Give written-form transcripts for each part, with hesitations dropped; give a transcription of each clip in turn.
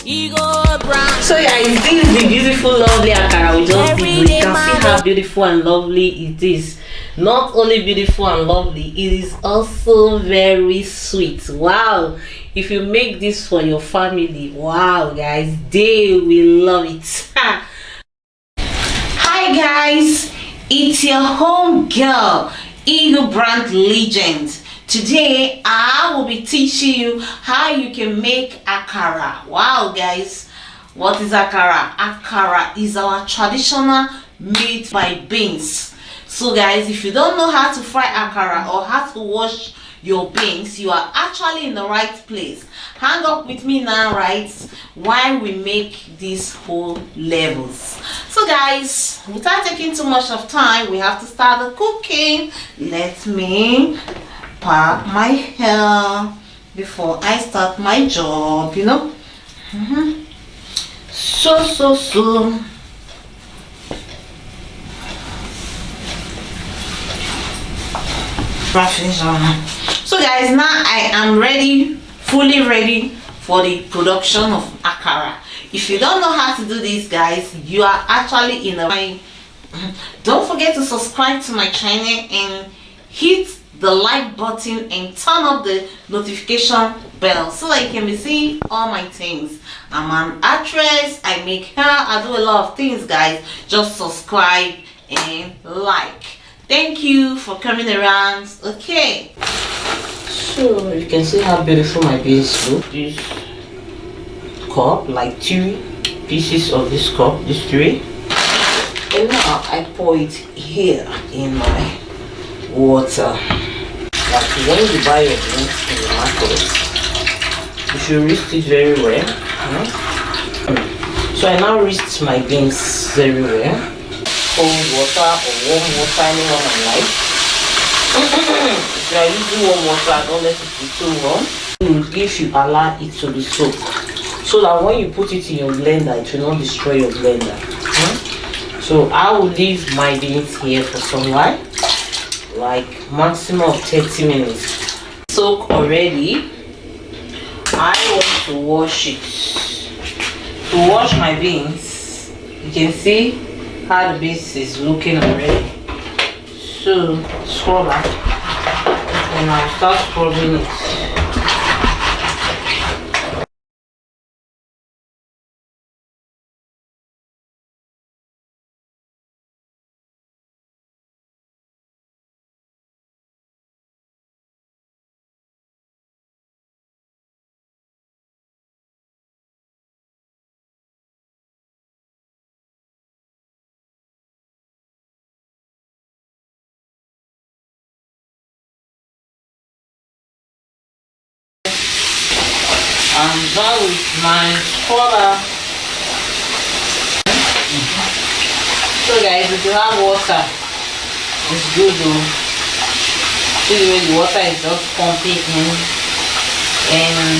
So guys, this is the beautiful, lovely akara we just did. You can see how beautiful and lovely it is. Not only beautiful and lovely, it is also very sweet. Wow, if you make this for your family, wow guys, they will love it. Hi guys, it's your home girl, Eagle brand legend. Today I will be teaching you how you can make akara. Wow guys, what is akara? Akara is our traditional made by beans. So guys, if you don't know how to fry akara or how to wash your beans, you are actually in the right place. Hang up with me now, right, while we make these whole levels. So guys, without taking too much of time, we have to start the cooking. Let me part my hair before I start my job, you know. So guys, now I am ready, fully ready for the production of akara. If you don't know how to do this guys, you are actually in the right. Don't forget to subscribe to my channel and hit the like button and turn up the notification bell so that you can be seeing all my things. I'm an actress, I make hair, I do a lot of things guys. Just subscribe and like. Thank you for coming around. Okay, so you can see how beautiful my beans look. This cup, like 2 pieces of this cup, this 3, and now I pour it here in my water. Like when you buy your beans in the market, you should whisk it very well. So I now whisk my beans very well. Cold water or warm water, anyone I like. If you are using warm water, don't let it be too warm. If you allow it to be soaked, so that when you put it in your blender, it will not destroy your blender. So I will leave my beans here for some while, like maximum of 30 minutes. Soak already. I want to wash it. To wash my beans, you can see how the beans is looking already. So scrub it, and I'll start scrubbing it. I'm done with my scrubber. So guys, if you have water, it's good though. See the way the water is just pumping in and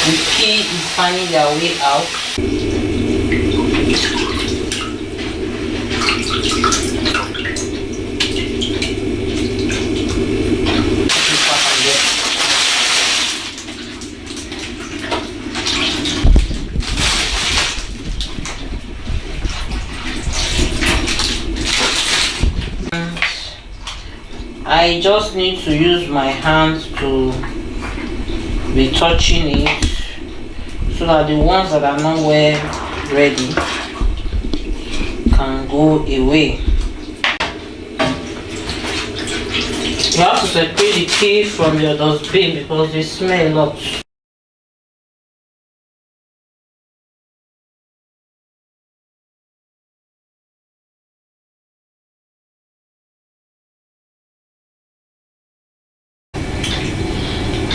the pea is finding their way out. I just need to use my hands to be touching it so that the ones that are not well ready can go away. You have to separate the pea from your dustbin because they smell a lot.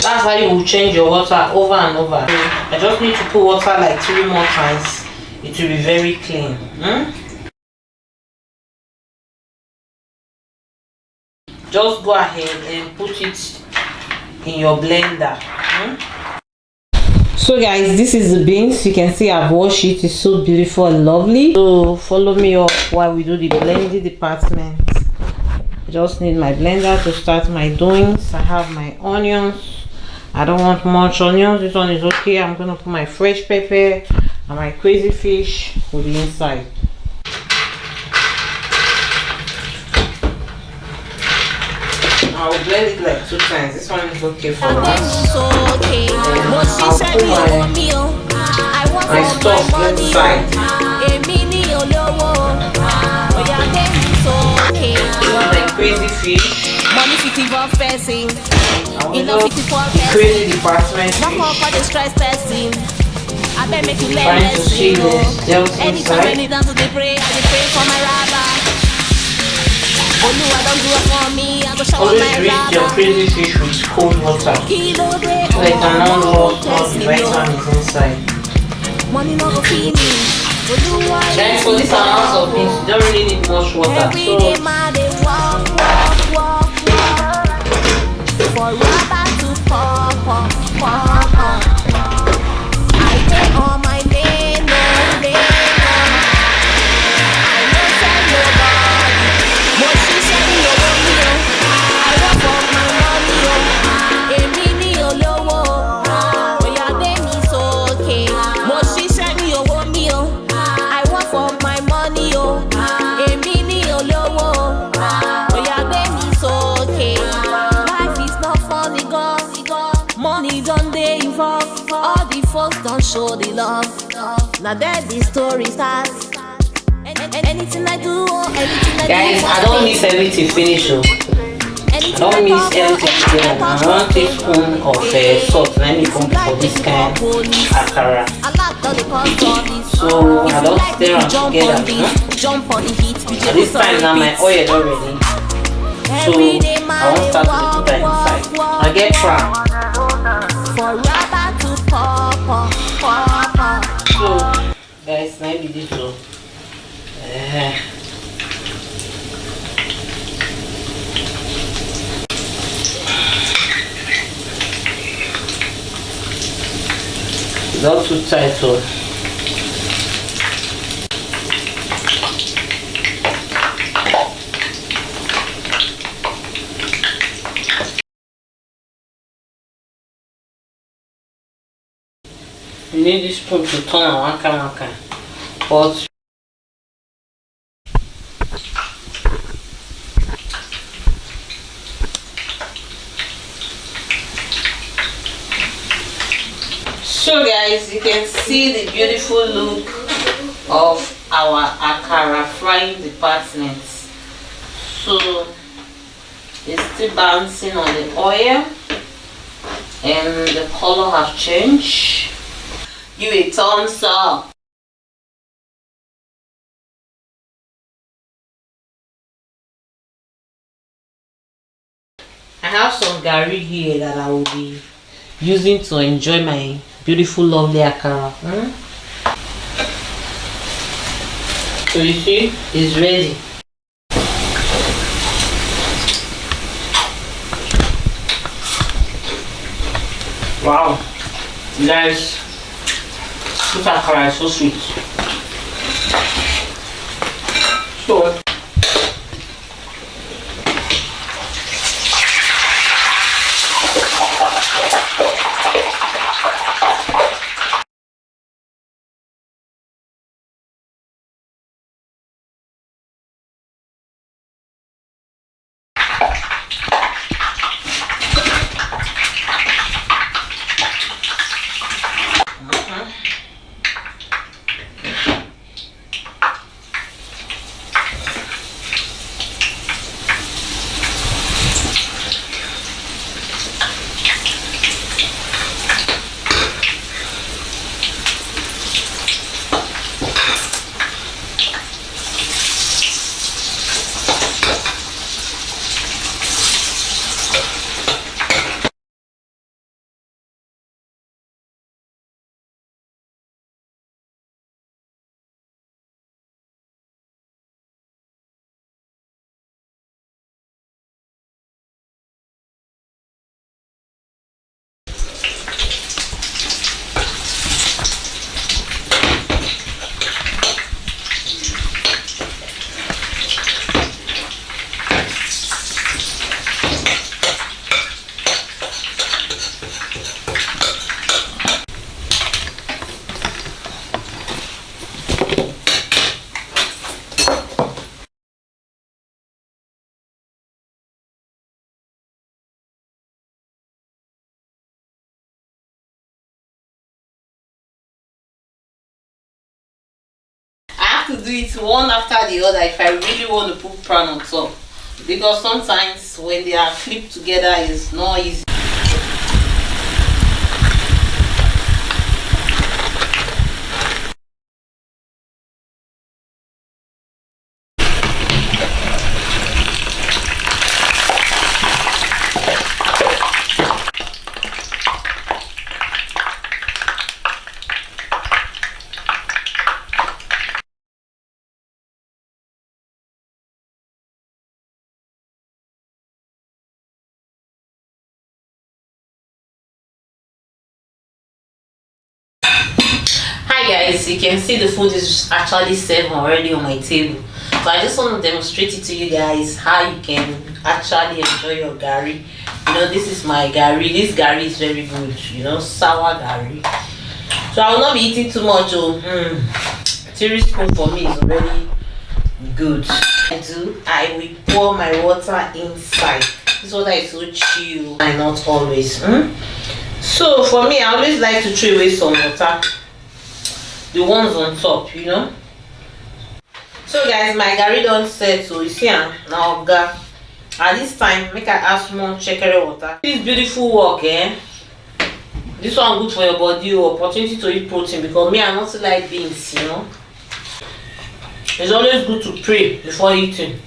That's how you will change your water over and over. I just need to put water like 3 more times. It will be very clean. Just go ahead and put it in your blender. So guys, this is the beans. You can see I've washed it. It's so beautiful and lovely. So follow me up while we do the blending department. I just need my blender to start my doings. I have my onions, I don't want much onions. This one is okay. I'm gonna put my fresh pepper and my crazy fish with the inside. I'll blend it like 2 times. This one is okay for us. I'll put my stuff inside. My crazy fish. Crazy department fish. Trying to see the gels inside. Always rinse your crazy fish with cold water so it cannot lose all the vitamins inside. Then for this amount of beans, you don't really need much water. Don't show the love. Now that the story starts. Anything I do, anything I do. Guys, I don't miss everything finish. I don't miss everything together. I want a spoon of salt. Let me come for this kind of akara. So I don't stir them together. At this time now my oil already. So I won't start to put that inside. I get Prawn. So guys, maybe this will not too tight, so you need this spoon to turn on waka. But so guys, you can see the beautiful look of our akara frying departments. So it's still bouncing on the oil and the color has changed. Give a thumbs up. I have some garri here that I will be using to enjoy my beautiful lovely akara. So you see, it's ready. Wow, guys, this akara is so sweet. So to do it one after the other if I really want to put prawn on top, because sometimes when they are clipped together it's not easy. Hi guys, you can see the food is actually served already on my table, so I just want to demonstrate it to you guys how you can actually enjoy your garri. You know, this is my garri. This garri is very good, you know, sour garri. So I will not be eating too much. 3 spoons for me is already good. I will pour my water inside. This water is so chill and not always. So for me, I always like to throw away some water, the ones on top, you know. So guys, my garri don't set, so you see now at this time make I add small shekere water. This beautiful work, this one good for your body, or opportunity to eat protein, because me I not like beans, you know. It's always good to pray before eating.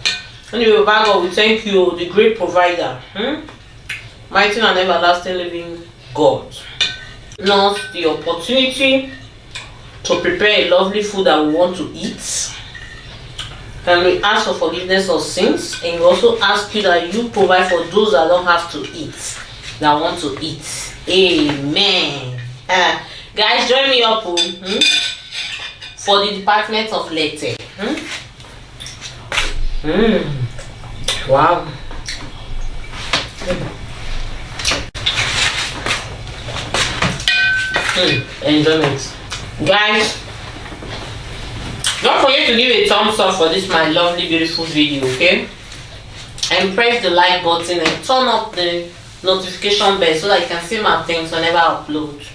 Anyway, God, we thank you, the great provider, mighty and everlasting living God. Now the opportunity to prepare a lovely food that we want to eat, and we ask for forgiveness of sins, and we also ask you that you provide for those that don't have to eat, that want to eat. Amen. Guys, join me up for the department of latte. Wow. Enjoyment. Guys, don't forget to give a thumbs up for this my lovely beautiful video, okay? And press the like button and turn up the notification bell so that you can see my things whenever I upload.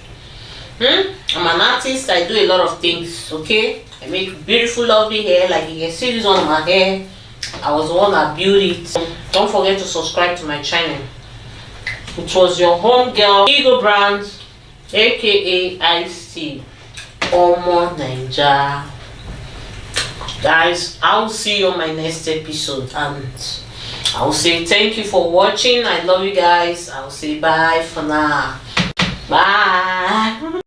I'm an artist. I do a lot of things, okay? I make beautiful lovely hair, like you can see this on my hair. I was the one that built it. Don't forget to subscribe to my channel. It was your home girl Ego Brand, aka IC Omo Ninja. Guys, I'll see you on my next episode, and I'll say thank you for watching. I love you guys. I'll say bye for now. Bye.